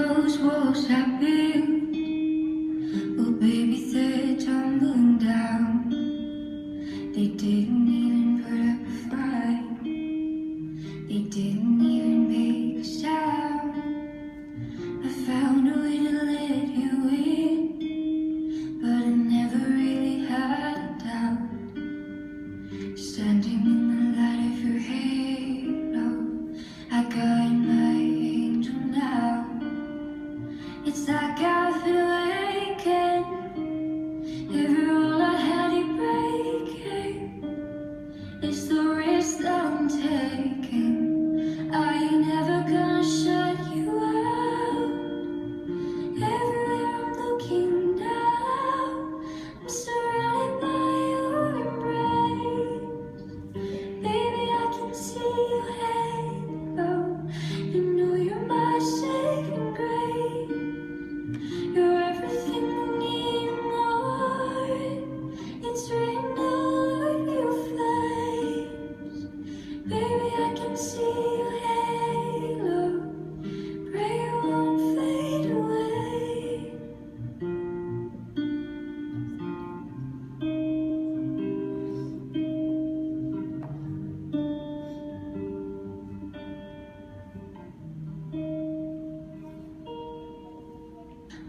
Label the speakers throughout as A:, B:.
A: those walls I built, well, baby, they're tumbling down. They didn't even put up a fight. They didn't even make a sound. I found a way to let you in, but I never really had a doubt. Standing in the light of your halo, I got my angel now. It's like I've been awakened. Every rule I had you breaking. It's the risk that I'm taking. I ain't never gonna shut you out. Everywhere I'm looking now, I'm surrounded by your embrace. Baby, I can see your halo. You know you're my saving grace. You're everything I need and more. It's written all over your face. Baby, I can see your halo. Pray it won't fade away.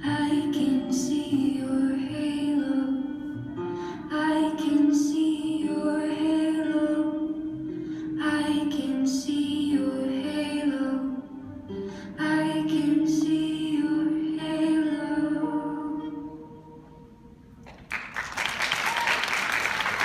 A: I can see your halo. I can see your halo. I can see your halo. I can see